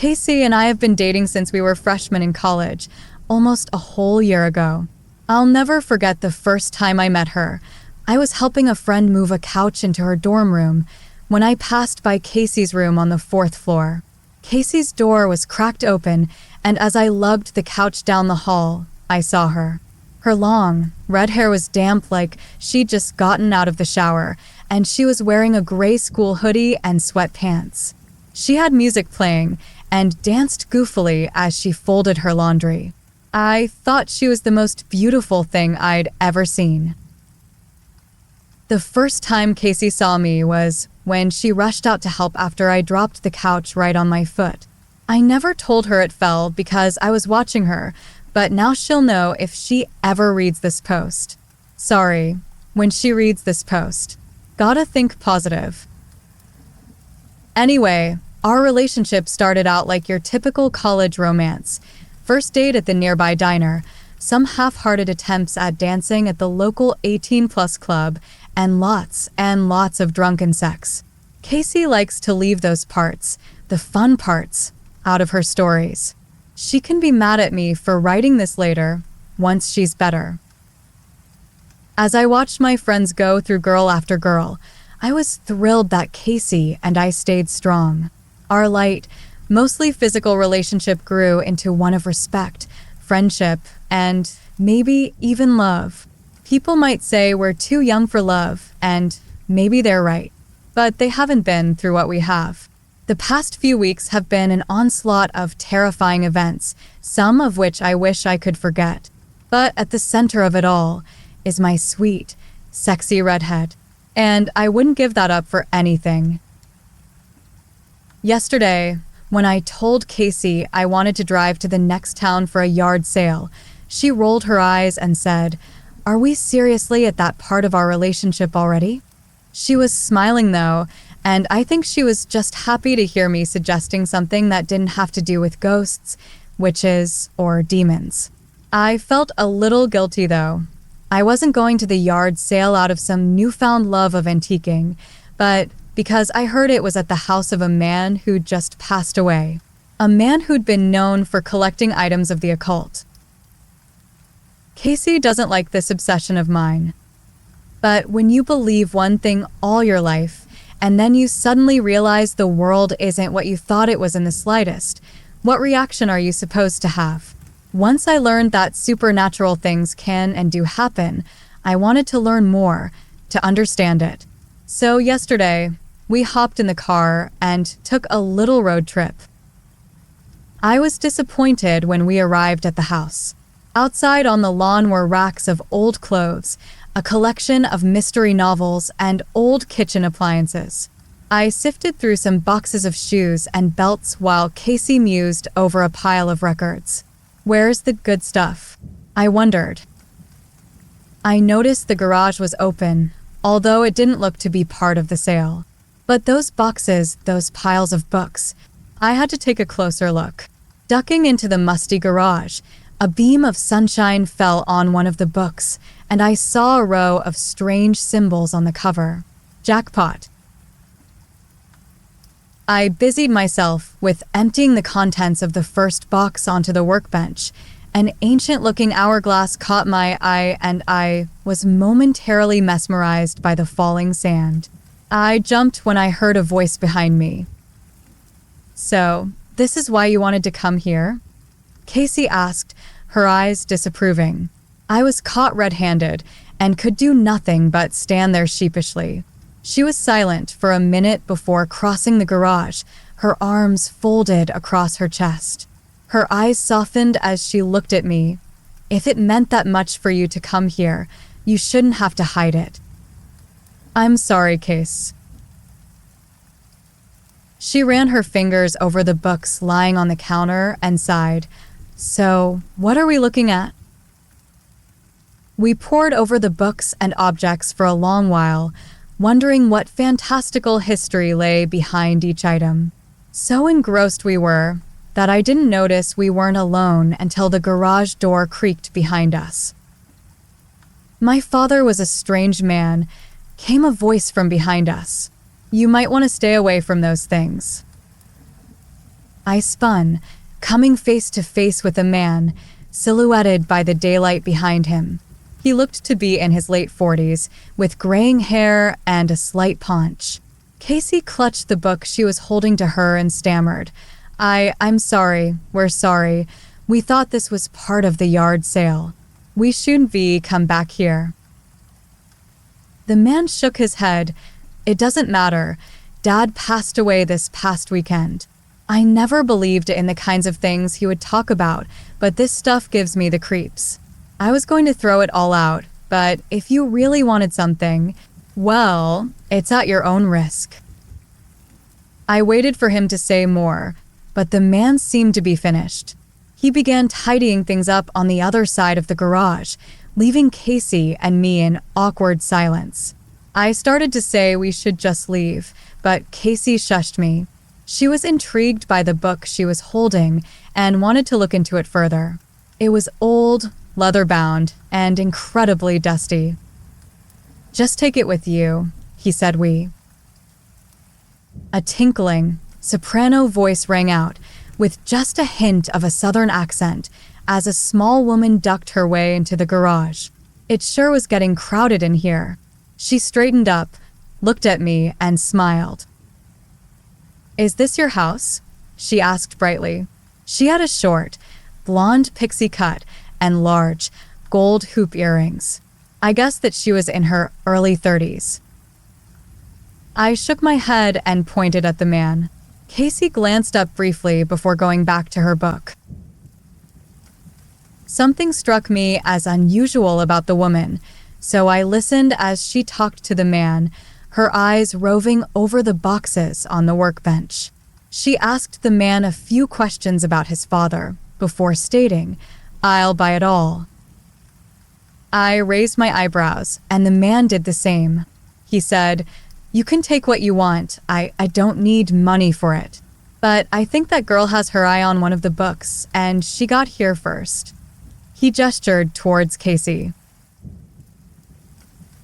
Casey and I have been dating since we were freshmen in college, almost a whole year ago. I'll never forget the first time I met her. I was helping a friend move a couch into her dorm room when I passed by Casey's room on the 4th floor. Casey's door was cracked open, and as I lugged the couch down the hall, I saw her. Her long, red hair was damp like she'd just gotten out of the shower, and she was wearing a gray school hoodie and sweatpants. She had music playing and danced goofily as she folded her laundry. I thought she was the most beautiful thing I'd ever seen. The first time Casey saw me was when she rushed out to help after I dropped the couch right on my foot. I never told her it fell because I was watching her, but now she'll know if she ever reads this post. Sorry, when she reads this post. Gotta think positive. Anyway, our relationship started out like your typical college romance. First date at the nearby diner, some half-hearted attempts at dancing at the local 18-plus club, and lots of drunken sex. Casey likes to leave those parts, the fun parts, out of her stories. She can be mad at me for writing this later, once she's better. As I watched my friends go through girl after girl, I was thrilled that Casey and I stayed strong. Our light, mostly physical relationship grew into one of respect, friendship, and maybe even love. People might say we're too young for love, and maybe they're right. But they haven't been through what we have. The past few weeks have been an onslaught of terrifying events, some of which I wish I could forget. But at the center of it all is my sweet, sexy redhead. And I wouldn't give that up for anything. Yesterday, when I told Casey I wanted to drive to the next town for a yard sale, she rolled her eyes and said, "Are we seriously at that part of our relationship already?" She was smiling though, and I think she was just happy to hear me suggesting something that didn't have to do with ghosts, witches, or demons. I felt a little guilty though. I wasn't going to the yard sale out of some newfound love of antiquing, but because I heard it was at the house of a man who'd just passed away. A man who'd been known for collecting items of the occult. Casey doesn't like this obsession of mine. But when you believe one thing all your life, and then you suddenly realize the world isn't what you thought it was in the slightest, what reaction are you supposed to have? Once I learned that supernatural things can and do happen, I wanted to learn more, to understand it. So yesterday, we hopped in the car and took a little road trip. I was disappointed when we arrived at the house. Outside on the lawn were racks of old clothes, a collection of mystery novels, and old kitchen appliances. I sifted through some boxes of shoes and belts while Casey mused over a pile of records. Where's the good stuff? I wondered. I noticed the garage was open, although it didn't look to be part of the sale. But those boxes, those piles of books, I had to take a closer look. Ducking into the musty garage, a beam of sunshine fell on one of the books, and I saw a row of strange symbols on the cover. Jackpot. I busied myself with emptying the contents of the first box onto the workbench. An ancient-looking hourglass caught my eye, and I was momentarily mesmerized by the falling sand. I jumped when I heard a voice behind me. "So, this is why you wanted to come here?" Casey asked, her eyes disapproving. I was caught red-handed and could do nothing but stand there sheepishly. She was silent for a minute before crossing the garage, her arms folded across her chest. Her eyes softened as she looked at me. "If it meant that much for you to come here, you shouldn't have to hide it." "I'm sorry, Case." She ran her fingers over the books lying on the counter and sighed. "So, what are we looking at?" We pored over the books and objects for a long while, wondering what fantastical history lay behind each item. So engrossed we were that I didn't notice we weren't alone until the garage door creaked behind us. "My father was a strange man," came a voice from behind us. "You might want to stay away from those things." I spun, coming face to face with a man, silhouetted by the daylight behind him. He looked to be in his late 40s, with graying hair and a slight paunch. Casey clutched the book she was holding to her and stammered, I'm sorry, we're sorry. We thought this was part of the yard sale. We shouldn't be come back here. The man shook his head. It doesn't matter. Dad passed away this past weekend. I never believed in the kinds of things he would talk about, but this stuff gives me the creeps. I was going to throw it all out, but if you really wanted something, well, it's at your own risk. I waited for him to say more, but the man seemed to be finished. He began tidying things up on the other side of the garage, leaving Casey and me in awkward silence. I started to say we should just leave, but Casey shushed me. She was intrigued by the book she was holding and wanted to look into it further. It was old, leather-bound, and incredibly dusty. Just take it with you, he said A tinkling, soprano voice rang out, with just a hint of a southern accent, as a small woman ducked her way into the garage. It sure was getting crowded in here. She straightened up, looked at me, and smiled. Is this your house? She asked brightly. She had a short, blonde pixie cut and large, gold hoop earrings. I guessed that she was in her early 30s. I shook my head and pointed at the man. Casey glanced up briefly before going back to her book. Something struck me as unusual about the woman, so I listened as she talked to the man, her eyes roving over the boxes on the workbench. She asked the man a few questions about his father, before stating, I'll buy it all. I raised my eyebrows, and the man did the same. He said, You can take what you want. I don't need money for it. But I think that girl has her eye on one of the books, and she got here first. He gestured towards Casey.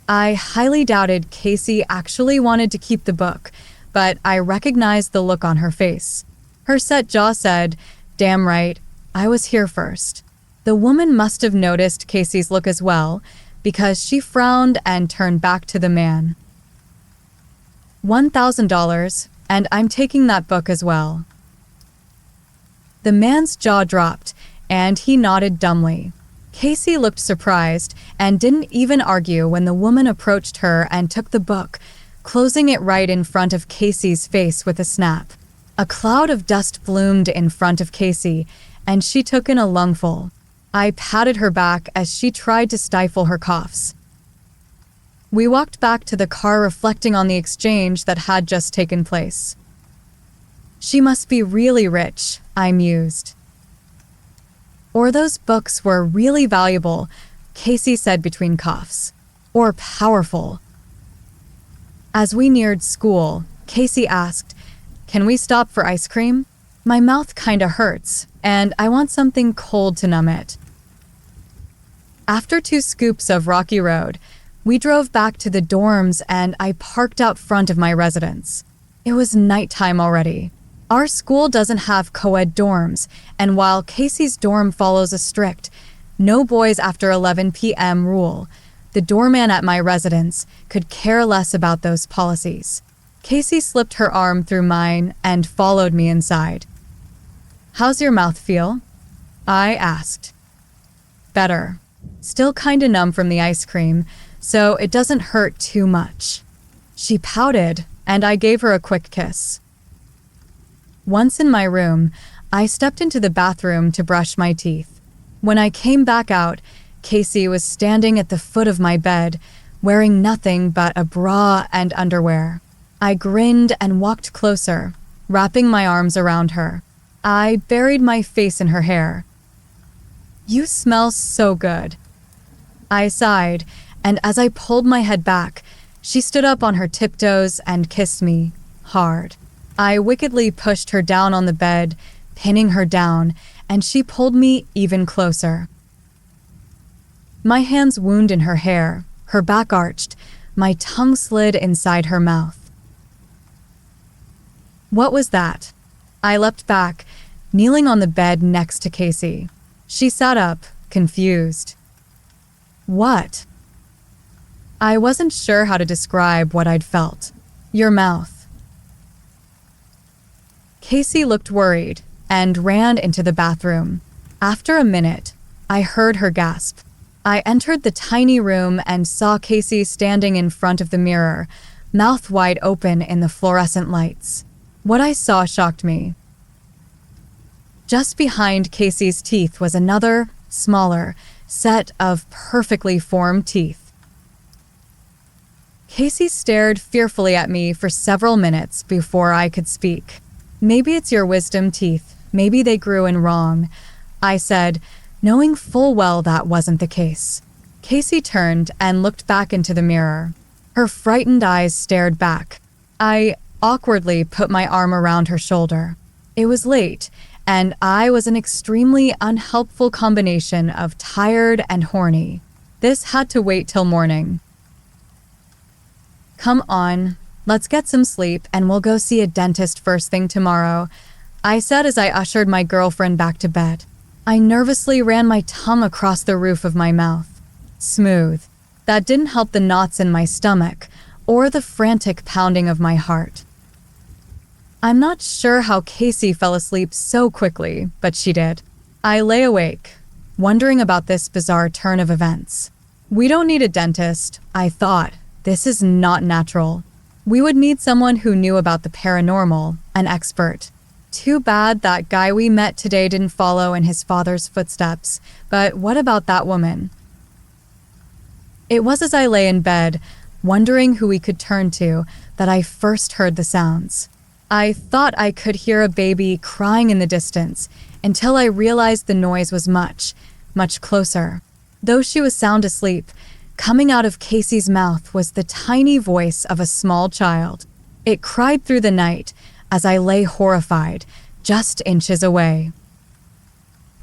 I highly doubted Casey actually wanted to keep the book, but I recognized the look on her face. Her set jaw said, Damn right, I was here first. The woman must have noticed Casey's look as well, because she frowned and turned back to the man. $1,000, and I'm taking that book as well. The man's jaw dropped, and he nodded dumbly. Casey looked surprised and didn't even argue when the woman approached her and took the book, closing it right in front of Casey's face with a snap. A cloud of dust bloomed in front of Casey, and she took in a lungful. I patted her back as she tried to stifle her coughs. We walked back to the car, reflecting on the exchange that had just taken place. She must be really rich, I mused. Or those books were really valuable, Casey said between coughs. Or powerful. As we neared school, Casey asked, Can we stop for ice cream? My mouth kinda hurts, and I want something cold to numb it. After 2 scoops of Rocky Road, we drove back to the dorms and I parked out front of my residence. It was nighttime already. Our school doesn't have co-ed dorms, and while Casey's dorm follows a strict, no boys after 11 p.m. rule, the doorman at my residence could care less about those policies. Casey slipped her arm through mine and followed me inside. How's your mouth feel? I asked. Better. Still kinda numb from the ice cream, so it doesn't hurt too much. She pouted, and I gave her a quick kiss. Once in my room, I stepped into the bathroom to brush my teeth. When I came back out, Casey was standing at the foot of my bed, wearing nothing but a bra and underwear. I grinned and walked closer, wrapping my arms around her. I buried my face in her hair. You smell so good. I sighed, and as I pulled my head back, she stood up on her tiptoes and kissed me, hard. I wickedly pushed her down on the bed, pinning her down, and she pulled me even closer. My hands wound in her hair, her back arched, my tongue slid inside her mouth. What was that? I leapt back, kneeling on the bed next to Casey. She sat up, confused. What? I wasn't sure how to describe what I'd felt. Your mouth. Casey looked worried and ran into the bathroom. After a minute, I heard her gasp. I entered the tiny room and saw Casey standing in front of the mirror, mouth wide open in the fluorescent lights. What I saw shocked me. Just behind Casey's teeth was another, smaller, set of perfectly formed teeth. Casey stared fearfully at me for several minutes before I could speak. Maybe it's your wisdom teeth. Maybe they grew in wrong, I said, knowing full well that wasn't the case. Casey turned and looked back into the mirror. Her frightened eyes stared back. I awkwardly put my arm around her shoulder. It was late, and I was an extremely unhelpful combination of tired and horny. This had to wait till morning. Come on, let's get some sleep and we'll go see a dentist first thing tomorrow, I said as I ushered my girlfriend back to bed. I nervously ran my tongue across the roof of my mouth. Smooth. That didn't help the knots in my stomach or the frantic pounding of my heart. I'm not sure how Casey fell asleep so quickly, but she did. I lay awake, wondering about this bizarre turn of events. We don't need a dentist, I thought. This is not natural. We would need someone who knew about the paranormal, an expert. Too bad that guy we met today didn't follow in his father's footsteps. But what about that woman? It was as I lay in bed, wondering who we could turn to, that I first heard the sounds. I thought I could hear a baby crying in the distance until I realized the noise was much, much closer. Though she was sound asleep, coming out of Casey's mouth was the tiny voice of a small child. It cried through the night as I lay horrified, just inches away.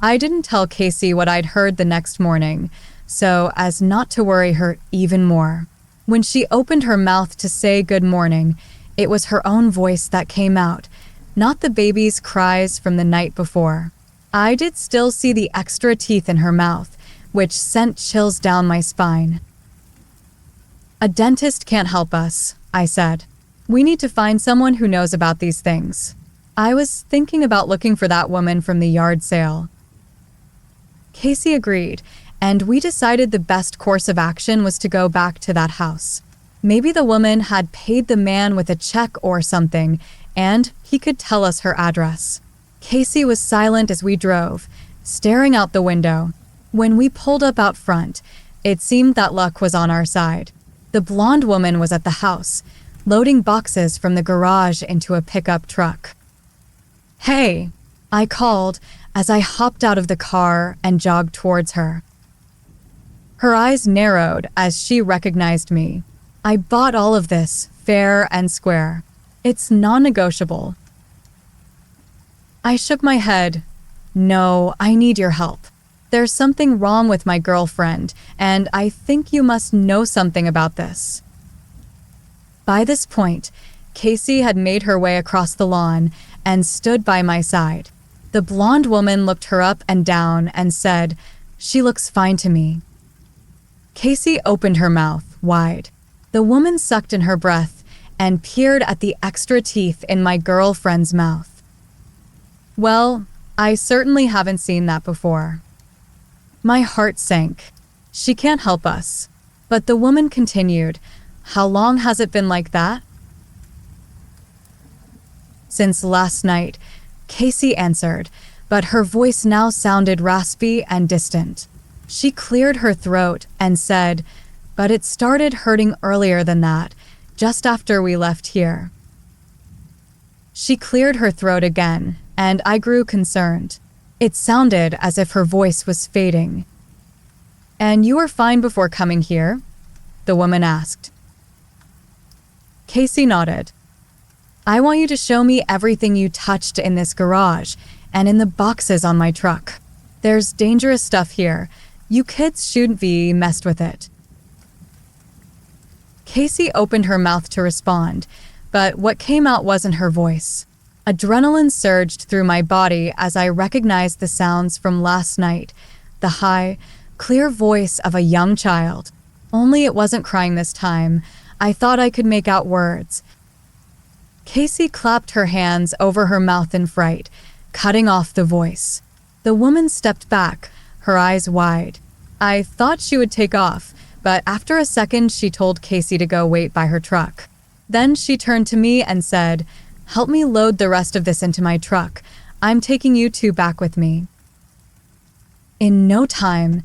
I didn't tell Casey what I'd heard the next morning, so as not to worry her even more. When she opened her mouth to say good morning, it was her own voice that came out, not the baby's cries from the night before. I did still see the extra teeth in her mouth, which sent chills down my spine. A dentist can't help us, I said. We need to find someone who knows about these things. I was thinking about looking for that woman from the yard sale. Casey agreed, and we decided the best course of action was to go back to that house. Maybe the woman had paid the man with a check or something, and he could tell us her address. Casey was silent as we drove, staring out the window. When we pulled up out front, it seemed that luck was on our side. The blonde woman was at the house, loading boxes from the garage into a pickup truck. "Hey," I called as I hopped out of the car and jogged towards her. Her eyes narrowed as she recognized me. I bought all of this, fair and square. It's non-negotiable. I shook my head. No, I need your help. There's something wrong with my girlfriend, and I think you must know something about this. By this point, Casey had made her way across the lawn and stood by my side. The blonde woman looked her up and down and said, "She looks fine to me." Casey opened her mouth wide. The woman sucked in her breath and peered at the extra teeth in my girlfriend's mouth. Well, I certainly haven't seen that before. My heart sank. She can't help us. But the woman continued, "How long has it been like that?" "Since last night," Casey answered, but her voice now sounded raspy and distant. She cleared her throat and said, "But it started hurting earlier than that, just after we left here." She cleared her throat again, and I grew concerned. It sounded as if her voice was fading. "And you were fine before coming here?" the woman asked. Casey nodded. "I want you to show me everything you touched in this garage and in the boxes on my truck. There's dangerous stuff here. You kids shouldn't be messed with it." Casey opened her mouth to respond, but what came out wasn't her voice. Adrenaline surged through my body as I recognized the sounds from last night, the high, clear voice of a young child. Only it wasn't crying this time. I thought I could make out words. Casey clapped her hands over her mouth in fright, cutting off the voice. The woman stepped back, her eyes wide. I thought she would take off, but after a second she told Casey to go wait by her truck. Then she turned to me and said, "Help me load the rest of this into my truck. I'm taking you two back with me." In no time,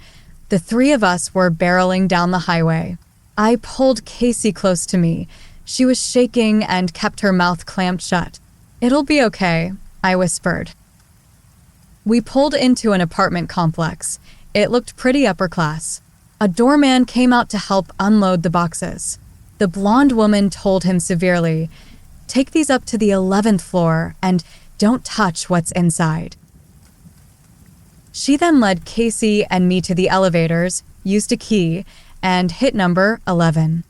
the three of us were barreling down the highway. I pulled Casey close to me. She was shaking and kept her mouth clamped shut. "It'll be okay," I whispered. We pulled into an apartment complex. It looked pretty upper class. A doorman came out to help unload the boxes. The blonde woman told him severely, "Take these up to the 11th floor and don't touch what's inside." She then led Casey and me to the elevators, used a key, and hit number 11.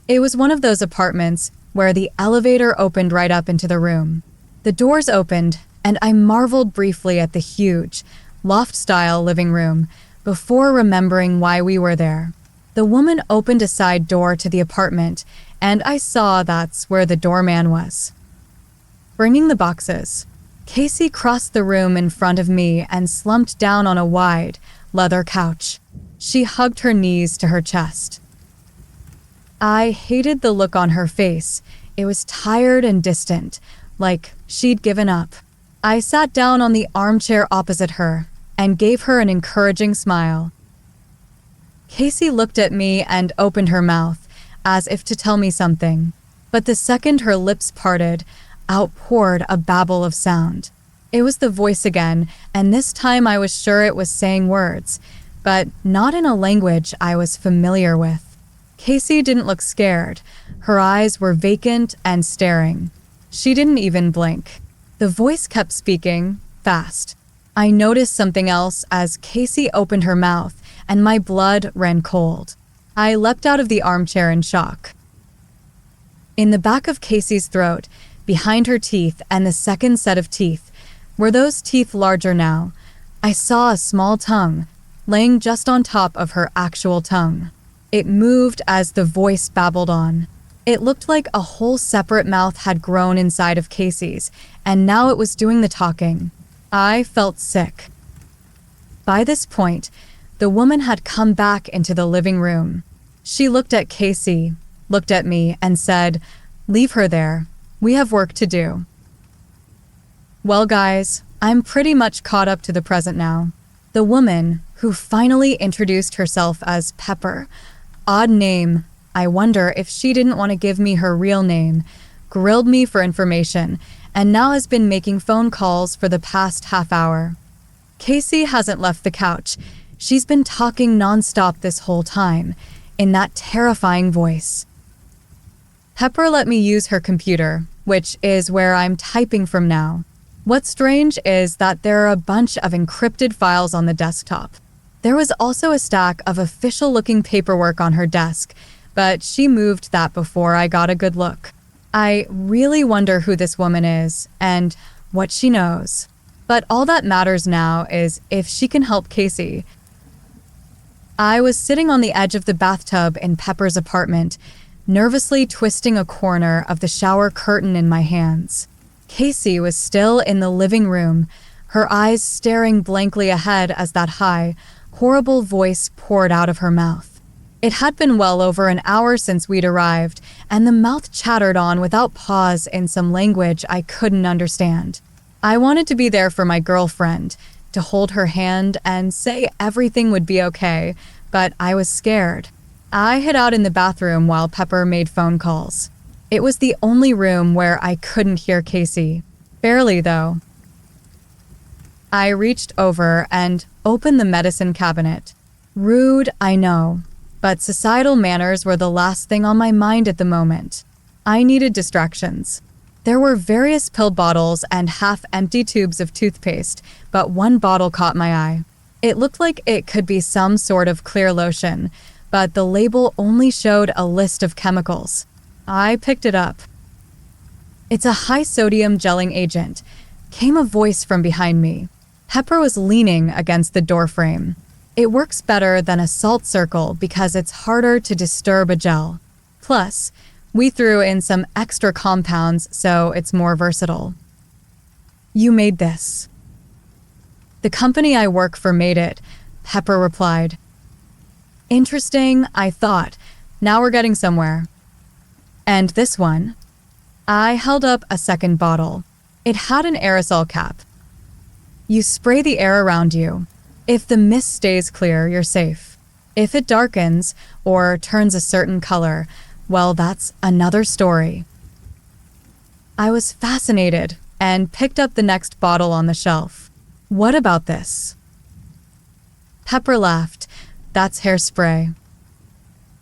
It was one of those apartments where the elevator opened right up into the room. The doors opened, and I marveled briefly at the huge, loft-style living room before remembering why we were there. The woman opened a side door to the apartment, and I saw that's where the doorman was. Bringing the boxes, Casey crossed the room in front of me and slumped down on a wide, leather couch. She hugged her knees to her chest. I hated the look on her face. It was tired and distant, like she'd given up. I sat down on the armchair opposite her and gave her an encouraging smile. Casey looked at me and opened her mouth, as if to tell me something. But the second her lips parted, out poured a babble of sound. It was the voice again, and this time I was sure it was saying words, but not in a language I was familiar with. Casey didn't look scared. Her eyes were vacant and staring. She didn't even blink. The voice kept speaking, fast. I noticed something else as Casey opened her mouth, and my blood ran cold. I leapt out of the armchair in shock. In the back of Casey's throat, behind her teeth and the second set of teeth, were those teeth larger now? I saw a small tongue, laying just on top of her actual tongue. It moved as the voice babbled on. It looked like a whole separate mouth had grown inside of Casey's, and now it was doing the talking. I felt sick. By this point, the woman had come back into the living room. She looked at Casey, looked at me, and said, "Leave her there. We have work to do." Well, guys, I'm pretty much caught up to the present now. The woman, who finally introduced herself as Pepper, odd name, I wonder if she didn't want to give me her real name, grilled me for information, and now has been making phone calls for the past half hour. Casey hasn't left the couch. She's been talking nonstop this whole time, in that terrifying voice. Pepper let me use her computer, which is where I'm typing from now. What's strange is that there are a bunch of encrypted files on the desktop. There was also a stack of official-looking paperwork on her desk, but she moved that before I got a good look. I really wonder who this woman is and what she knows. But all that matters now is if she can help Casey. I was sitting on the edge of the bathtub in Pepper's apartment, nervously twisting a corner of the shower curtain in my hands. Casey was still in the living room, her eyes staring blankly ahead as that high, horrible voice poured out of her mouth. It had been well over an hour since we'd arrived, and the mouth chattered on without pause in some language I couldn't understand. I wanted to be there for my girlfriend, to hold her hand and say everything would be okay, but I was scared. I hid out in the bathroom while Pepper made phone calls. It was the only room where I couldn't hear Casey. Barely, though. I reached over and opened the medicine cabinet. Rude, I know, but societal manners were the last thing on my mind at the moment. I needed distractions. There were various pill bottles and half-empty tubes of toothpaste, but one bottle caught my eye. It looked like it could be some sort of clear lotion, but the label only showed a list of chemicals. I picked it up. It's a high-sodium gelling agent, came a voice from behind me. Pepper was leaning against the doorframe. It works better than a salt circle because it's harder to disturb a gel. Plus, we threw in some extra compounds so it's more versatile. You made this. The company I work for made it, Pepper replied. Interesting, I thought. Now we're getting somewhere. And this one? I held up a second bottle. It had an aerosol cap. You spray the air around you. If the mist stays clear, you're safe. If it darkens or turns a certain color, well, that's another story. I was fascinated and picked up the next bottle on the shelf. What about this? Pepper laughed. That's hairspray.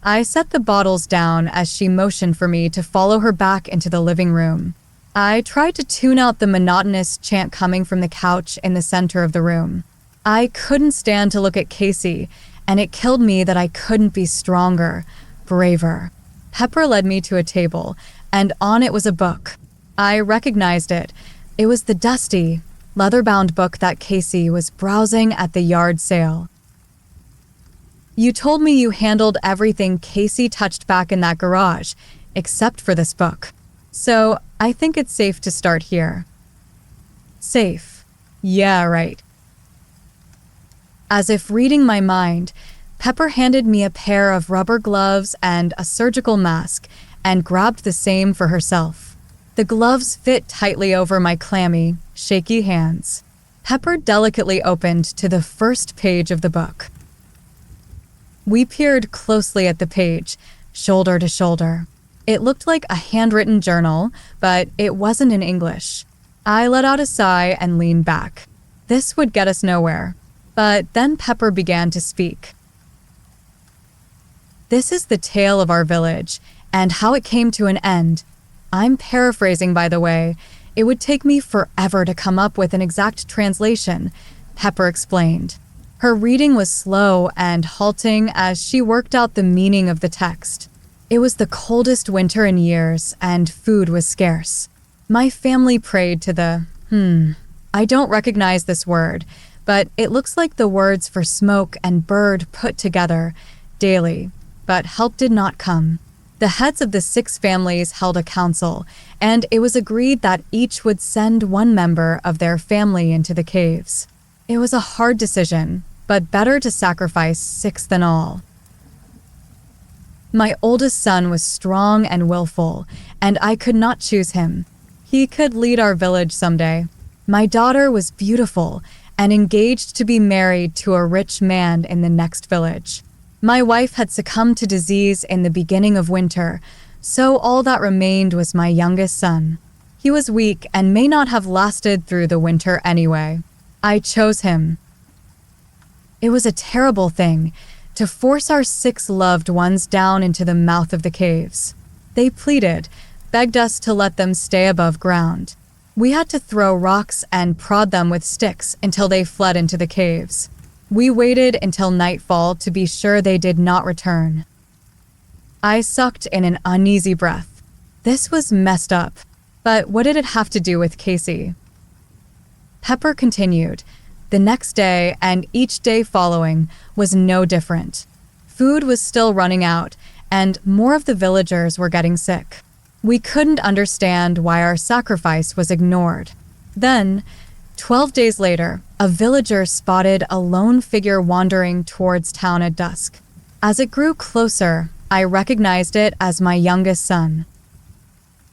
I set the bottles down as she motioned for me to follow her back into the living room. I tried to tune out the monotonous chant coming from the couch in the center of the room. I couldn't stand to look at Casey, and it killed me that I couldn't be stronger, braver. Pepper led me to a table, and on it was a book. I recognized it. It was the dusty, leather-bound book that Casey was browsing at the yard sale. You told me you handled everything Casey touched back in that garage, except for this book. So I think it's safe to start here. Safe. Yeah, right. As if reading my mind, Pepper handed me a pair of rubber gloves and a surgical mask and grabbed the same for herself. The gloves fit tightly over my clammy, shaky hands. Pepper delicately opened to the first page of the book. We peered closely at the page, shoulder to shoulder. It looked like a handwritten journal, but it wasn't in English. I let out a sigh and leaned back. This would get us nowhere. But then Pepper began to speak. This is the tale of our village and how it came to an end. I'm paraphrasing, by the way. It would take me forever to come up with an exact translation, Pepper explained. Her reading was slow and halting as she worked out the meaning of the text. It was the coldest winter in years, and food was scarce. My family prayed to the, I don't recognize this word, but it looks like the words for smoke and bird put together, daily, but help did not come. The heads of the 6 families held a council, and it was agreed that each would send one member of their family into the caves. It was a hard decision, but better to sacrifice 6 than all. My oldest son was strong and willful, and I could not choose him. He could lead our village someday. My daughter was beautiful and engaged to be married to a rich man in the next village. My wife had succumbed to disease in the beginning of winter, so all that remained was my youngest son. He was weak and may not have lasted through the winter anyway. I chose him. It was a terrible thing to force our 6 loved ones down into the mouth of the caves. They pleaded, begged us to let them stay above ground. We had to throw rocks and prod them with sticks until they fled into the caves. We waited until nightfall to be sure they did not return. I sucked in an uneasy breath. This was messed up, but what did it have to do with Casey? Pepper continued. The next day and each day following was no different. Food was still running out, and more of the villagers were getting sick. We couldn't understand why our sacrifice was ignored. Then, 12 days later, a villager spotted a lone figure wandering towards town at dusk. As it grew closer, I recognized it as my youngest son.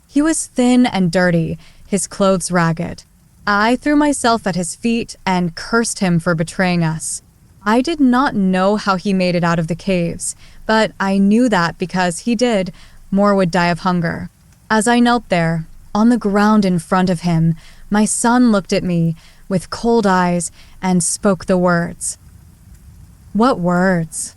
He was thin and dirty, his clothes ragged. I threw myself at his feet and cursed him for betraying us. I did not know how he made it out of the caves, but I knew that because he did, more would die of hunger. As I knelt there, on the ground in front of him, my son looked at me with cold eyes and spoke the words. What words?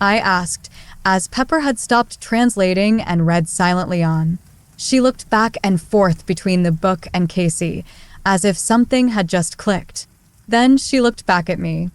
I asked, as Pepper had stopped translating and read silently on. She looked back and forth between the book and Casey, as if something had just clicked. Then she looked back at me.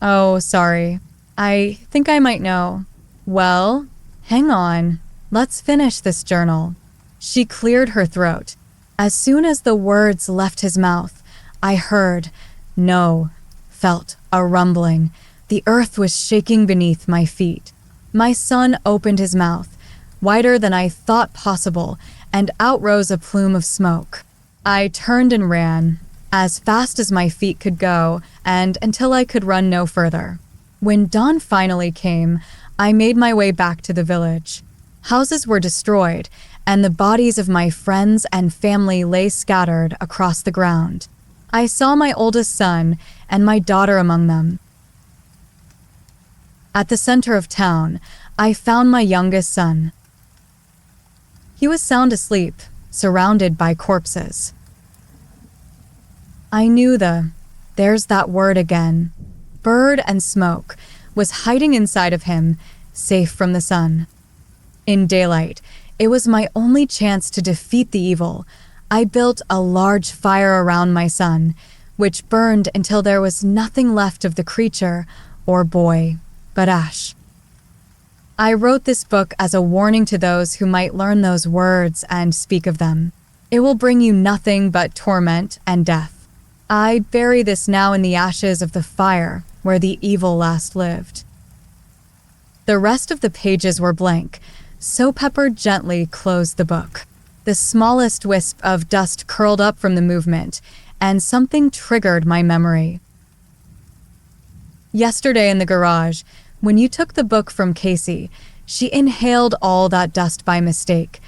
Oh, sorry. I think I might know. Well, hang on. Let's finish this journal. She cleared her throat. As soon as the words left his mouth, I heard, no, felt a rumbling. The earth was shaking beneath my feet. My son opened his mouth, wider than I thought possible, and out rose a plume of smoke. I turned and ran, as fast as my feet could go, and until I could run no further. When dawn finally came, I made my way back to the village. Houses were destroyed, and the bodies of my friends and family lay scattered across the ground. I saw my oldest son and my daughter among them. At the center of town, I found my youngest son. He was sound asleep, surrounded by corpses. I knew there's that word again, bird and smoke, was hiding inside of him, safe from the sun. In daylight, it was my only chance to defeat the evil. I built a large fire around my son, which burned until there was nothing left of the creature or boy, but ash. I wrote this book as a warning to those who might learn those words and speak of them. It will bring you nothing but torment and death. I bury this now in the ashes of the fire where the evil last lived. The rest of the pages were blank, so Pepper gently closed the book. The smallest wisp of dust curled up from the movement, and something triggered my memory. Yesterday in the garage, when you took the book from Casey, she inhaled all that dust by mistake.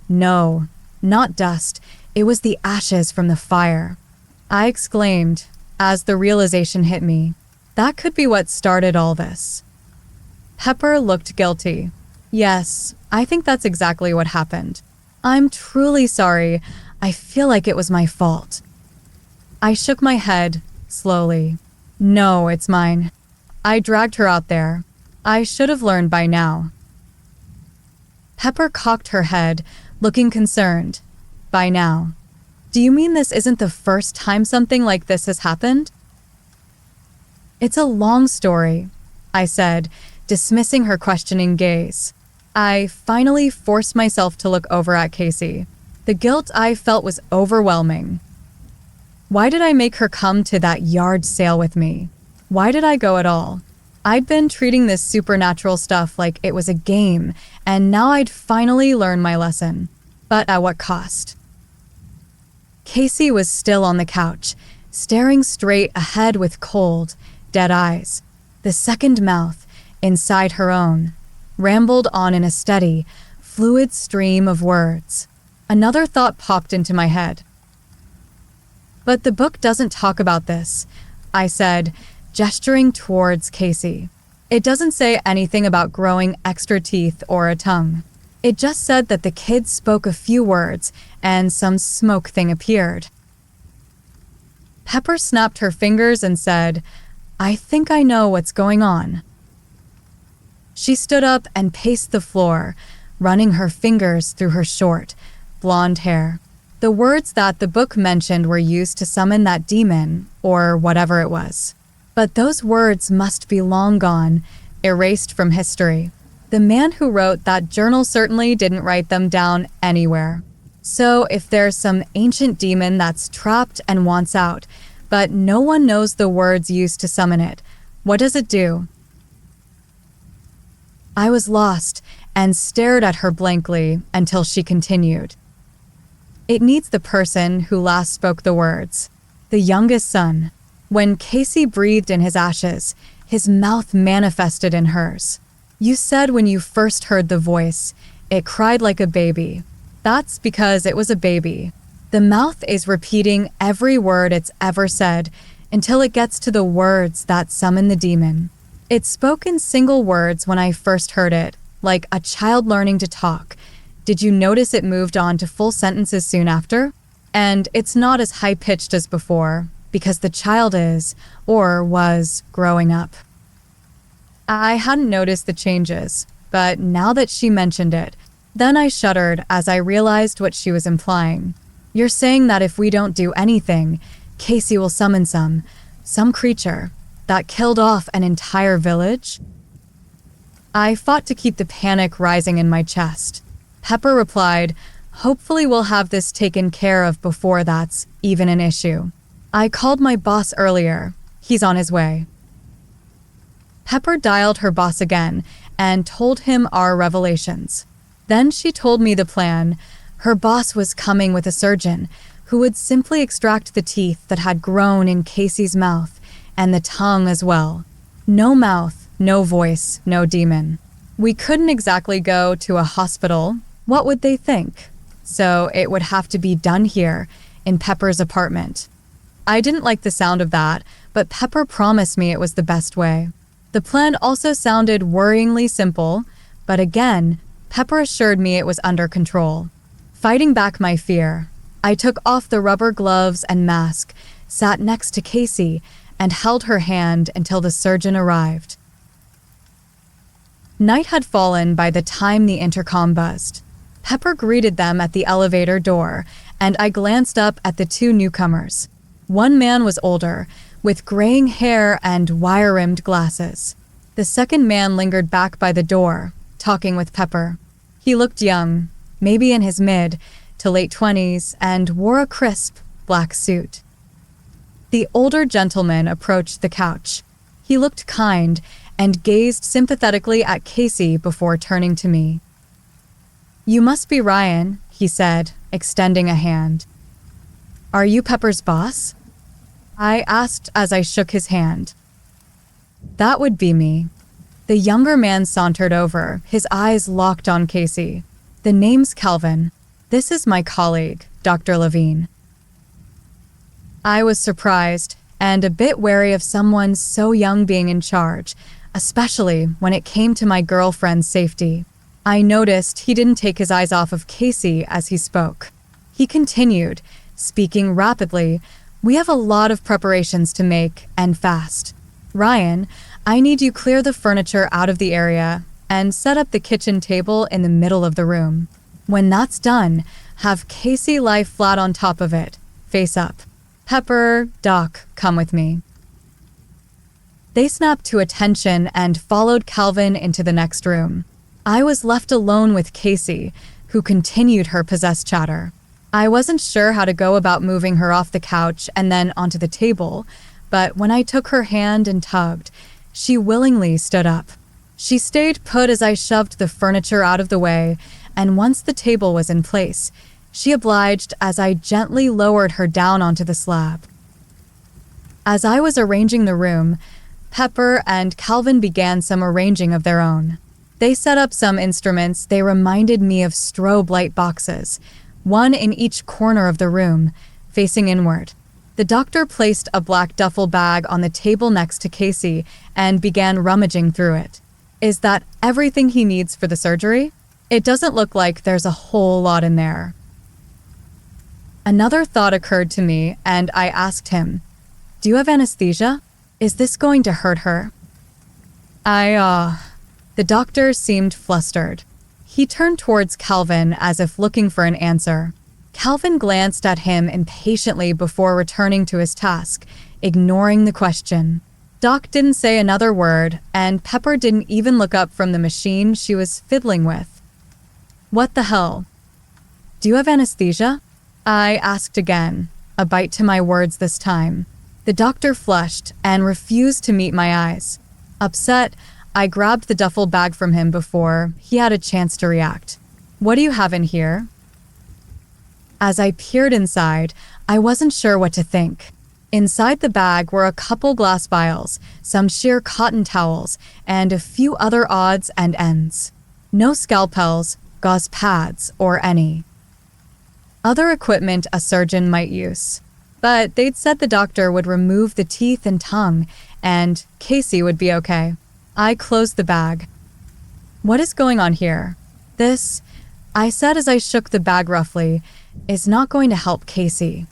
No, not dust. It was the ashes from the fire. I exclaimed as the realization hit me. That could be what started all this. Pepper looked guilty. Yes, I think that's exactly what happened. I'm truly sorry. I feel like it was my fault. I shook my head, slowly. No, it's mine. I dragged her out there. I should have learned by now. Pepper cocked her head, looking concerned. By now. Do you mean this isn't the first time something like this has happened? It's a long story, I said, dismissing her questioning gaze. I finally forced myself to look over at Casey. The guilt I felt was overwhelming. Why did I make her come to that yard sale with me? Why did I go at all? I'd been treating this supernatural stuff like it was a game, and now I'd finally learned my lesson. But at what cost? Casey was still on the couch, staring straight ahead with cold, dead eyes. The second mouth, inside her own, rambled on in a steady, fluid stream of words. Another thought popped into my head. But the book doesn't talk about this, I said, gesturing towards Casey. It doesn't say anything about growing extra teeth or a tongue. It just said that the kids spoke a few words and some smoke thing appeared. Pepper snapped her fingers and said, I think I know what's going on. She stood up and paced the floor, running her fingers through her short, blonde hair. The words that the book mentioned were used to summon that demon, or whatever it was. But those words must be long gone, erased from history. The man who wrote that journal certainly didn't write them down anywhere. So if there's some ancient demon that's trapped and wants out, but no one knows the words used to summon it, what does it do? I was lost and stared at her blankly until she continued. It needs the person who last spoke the words, the youngest son. When Casey breathed in his ashes, his mouth manifested in hers. You said when you first heard the voice, it cried like a baby. That's because it was a baby. The mouth is repeating every word it's ever said until it gets to the words that summon the demon. It spoke in single words when I first heard it, like a child learning to talk. Did you notice it moved on to full sentences soon after? And it's not as high-pitched as before, because the child is, or was, growing up. I hadn't noticed the changes, but now that she mentioned it, then I shuddered as I realized what she was implying. You're saying that if we don't do anything, Casey will summon some creature that killed off an entire village? I fought to keep the panic rising in my chest. Pepper replied, Hopefully we'll have this taken care of before that's even an issue. I called my boss earlier. He's on his way. Pepper dialed her boss again and told him our revelations. Then she told me the plan. Her boss was coming with a surgeon who would simply extract the teeth that had grown in Casey's mouth and the tongue as well. No mouth, no voice, no demon. We couldn't exactly go to a hospital. What would they think? So it would have to be done here in Pepper's apartment. I didn't like the sound of that, but Pepper promised me it was the best way. The plan also sounded worryingly simple, but again, Pepper assured me it was under control. Fighting back my fear, I took off the rubber gloves and mask, sat next to Casey, and held her hand until the surgeon arrived. Night had fallen by the time the intercom buzzed. Pepper greeted them at the elevator door, and I glanced up at the two newcomers. One man was older, with graying hair and wire-rimmed glasses. The second man lingered back by the door, talking with Pepper. He looked young, maybe in his mid to late 20s, and wore a crisp black suit. The older gentleman approached the couch. He looked kind and gazed sympathetically at Casey before turning to me. "You must be Ryan," he said, extending a hand. "Are you Pepper's boss?" I asked as I shook his hand. "That would be me." The younger man sauntered over, his eyes locked on Casey. "The name's Calvin. This is my colleague, Dr. Levine." I was surprised and a bit wary of someone so young being in charge, especially when it came to my girlfriend's safety. I noticed he didn't take his eyes off of Casey as he spoke. He continued, speaking rapidly, "We have a lot of preparations to make, and fast. Ryan, I need you clear the furniture out of the area and set up the kitchen table in the middle of the room. When that's done, have Casey lie flat on top of it, face up. Pepper, Doc, come with me." They snapped to attention and followed Calvin into the next room. I was left alone with Casey, who continued her possessed chatter. I wasn't sure how to go about moving her off the couch and then onto the table, but when I took her hand and tugged, she willingly stood up. She stayed put as I shoved the furniture out of the way, and once the table was in place, she obliged as I gently lowered her down onto the slab. As I was arranging the room, Pepper and Calvin began some arranging of their own. They set up some instruments they reminded me of strobe light boxes, one in each corner of the room, facing inward. The doctor placed a black duffel bag on the table next to Casey and began rummaging through it. Is that everything he needs for the surgery? It doesn't look like there's a whole lot in there. Another thought occurred to me, and I asked him, "Do you have anesthesia? Is this going to hurt her?" The doctor seemed flustered. He turned towards Calvin as if looking for an answer. Calvin glanced at him impatiently before returning to his task, ignoring the question. Doc didn't say another word, and Pepper didn't even look up from the machine she was fiddling with. "What the hell? Do you have anesthesia?" I asked again, a bite to my words this time. The doctor flushed and refused to meet my eyes. Upset, I grabbed the duffel bag from him before he had a chance to react. "What do you have in here?" As I peered inside, I wasn't sure what to think. Inside the bag were a couple glass vials, some sheer cotton towels, and a few other odds and ends. No scalpels, gauze pads, or any other equipment a surgeon might use. But they'd said the doctor would remove the teeth and tongue, and Casey would be okay. I closed the bag. "What is going on here? This," I said as I shook the bag roughly, "is not going to help Casey."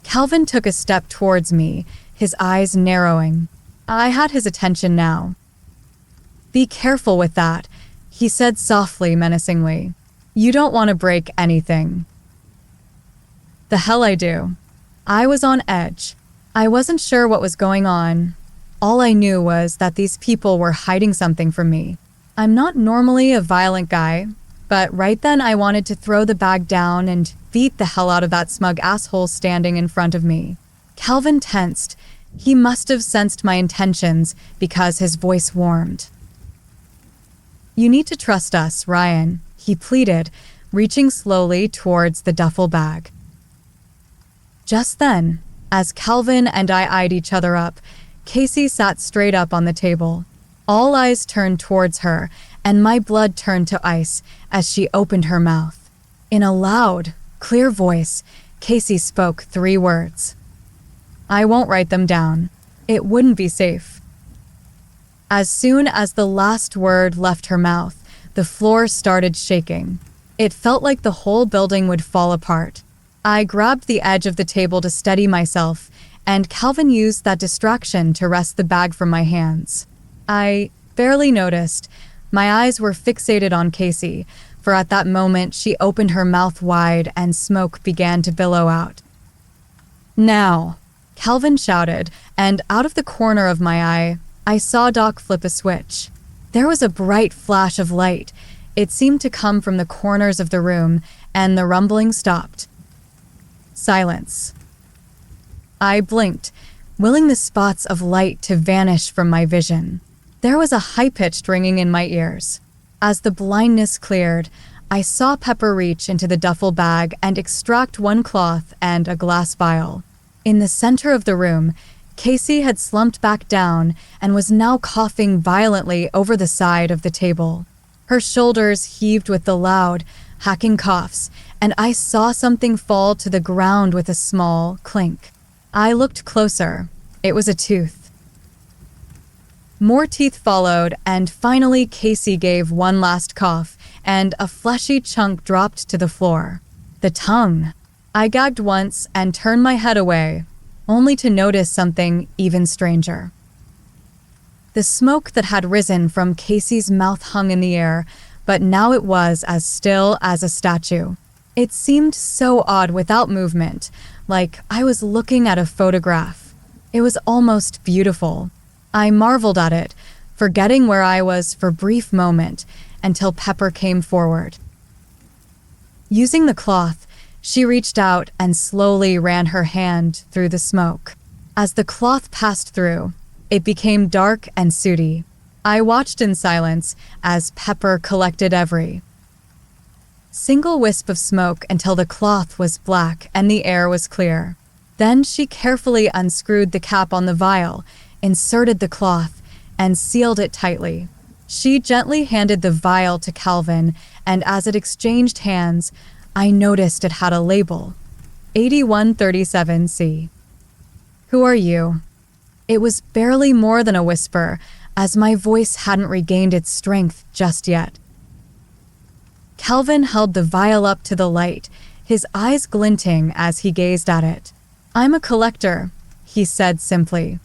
Calvin took a step towards me, his eyes narrowing. I had his attention now. "Be careful with that," he said softly, menacingly. "You don't want to break anything." The hell I do. I was on edge. I wasn't sure what was going on. All I knew was that these people were hiding something from me. I'm not normally a violent guy, But right then I wanted to throw the bag down and beat the hell out of that smug asshole standing in front of me. Calvin tensed. He must have sensed my intentions because his voice warmed. "You need to trust us, Ryan," he pleaded, reaching slowly towards the duffel bag. Just then, as Calvin and I eyed each other up, Casey sat straight up on the table. All eyes turned towards her, and my blood turned to ice as she opened her mouth. In a loud, clear voice, Casey spoke 3 words. I won't write them down. It wouldn't be safe. As soon as the last word left her mouth, the floor started shaking. It felt like the whole building would fall apart. I grabbed the edge of the table to steady myself, and Calvin used that distraction to wrest the bag from my hands. I barely noticed. My eyes were fixated on Casey, for at that moment she opened her mouth wide and smoke began to billow out. "Now," Calvin shouted, and out of the corner of my eye, I saw Doc flip a switch. There was a bright flash of light. It seemed to come from the corners of the room, and the rumbling stopped. Silence. I blinked, willing the spots of light to vanish from my vision. There was a high-pitched ringing in my ears. As the blindness cleared, I saw Pepper reach into the duffel bag and extract 1 cloth and a glass vial. In the center of the room, Casey had slumped back down and was now coughing violently over the side of the table. Her shoulders heaved with the loud, hacking coughs, and I saw something fall to the ground with a small clink. I looked closer. It was a tooth. More teeth followed, and finally Casey gave one last cough, and a fleshy chunk dropped to the floor. The tongue. I gagged once and turned my head away, only to notice something even stranger. The smoke that had risen from Casey's mouth hung in the air, but now it was as still as a statue. It seemed so odd without movement, like I was looking at a photograph. It was almost beautiful. I marveled at it, forgetting where I was for a brief moment, until Pepper came forward. Using the cloth, she reached out and slowly ran her hand through the smoke. As the cloth passed through, it became dark and sooty. I watched in silence as Pepper collected every single wisp of smoke until the cloth was black and the air was clear. Then she carefully unscrewed the cap on the vial, inserted the cloth, and sealed it tightly. She gently handed the vial to Calvin, and as it exchanged hands, I noticed it had a label, 8137C. "Who are you?" It was barely more than a whisper, as my voice hadn't regained its strength just yet. Calvin held the vial up to the light, his eyes glinting as he gazed at it. "I'm a collector," he said simply.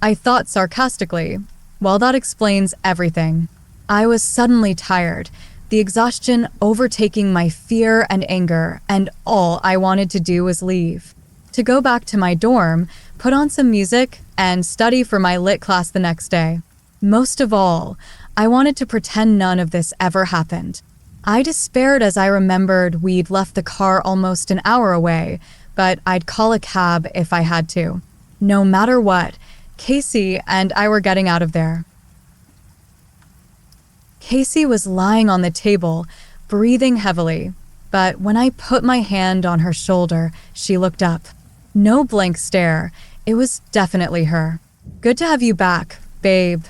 I thought sarcastically. Well, that explains everything. I was suddenly tired, the exhaustion overtaking my fear and anger, and all I wanted to do was leave. To go back to my dorm, put on some music, and study for my lit class the next day. Most of all, I wanted to pretend none of this ever happened. I despaired as I remembered we'd left the car almost an hour away, but I'd call a cab if I had to. No matter what, Casey and I were getting out of there. Casey was lying on the table, breathing heavily, but when I put my hand on her shoulder, she looked up. No blank stare. It was definitely her. "Good to have you back, babe,"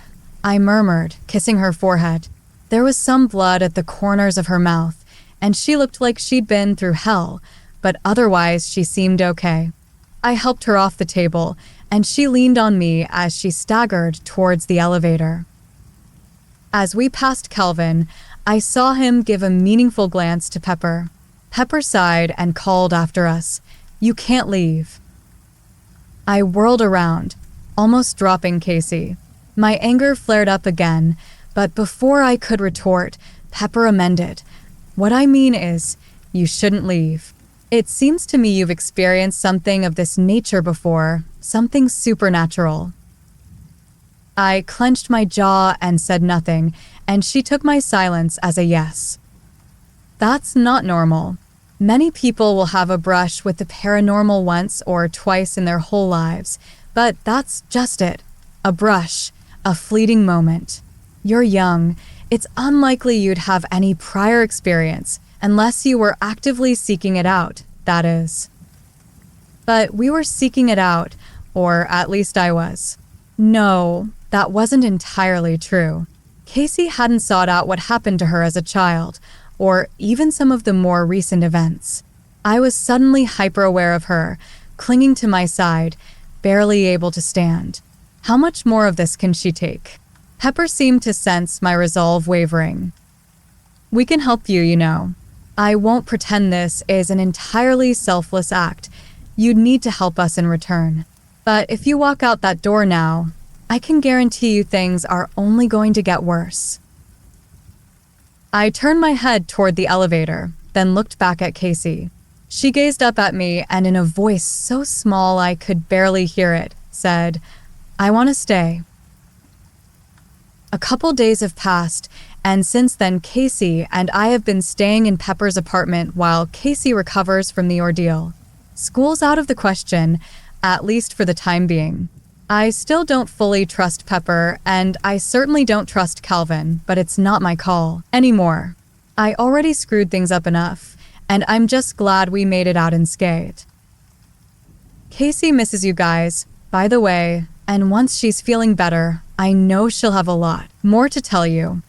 I murmured, kissing her forehead. There was some blood at the corners of her mouth, and she looked like she'd been through hell, but otherwise she seemed okay. I helped her off the table, and she leaned on me as she staggered towards the elevator. As we passed Calvin, I saw him give a meaningful glance to Pepper. Pepper sighed and called after us, "You can't leave." I whirled around, almost dropping Casey. My anger flared up again, but before I could retort, Pepper amended. "What I mean is, you shouldn't leave. It seems to me you've experienced something of this nature before, something supernatural." I clenched my jaw and said nothing, and she took my silence as a yes. That's not normal. Many people will have a brush with the paranormal once or twice in their whole lives, but that's just it. A brush, a fleeting moment. You're young. It's unlikely you'd have any prior experience, unless you were actively seeking it out, that is. But we were seeking it out, or at least I was. No, that wasn't entirely true. Casey hadn't sought out what happened to her as a child, or even some of the more recent events. I was suddenly hyper-aware of her, clinging to my side, barely able to stand. How much more of this can she take? Pepper seemed to sense my resolve wavering. We can help you, you know. I won't pretend this is an entirely selfless act. You'd need to help us in return. But if you walk out that door now, I can guarantee you things are only going to get worse. I turned my head toward the elevator, then looked back at Casey. She gazed up at me and in a voice so small I could barely hear it, said, "I want to stay." A couple days have passed, and since then Casey and I have been staying in Pepper's apartment while Casey recovers from the ordeal. School's out of the question, at least for the time being. I still don't fully trust Pepper, and I certainly don't trust Calvin, but it's not my call anymore. I already screwed things up enough, and I'm just glad we made it out unscathed. Casey misses you guys, by the way, and once she's feeling better, I know she'll have a lot more to tell you.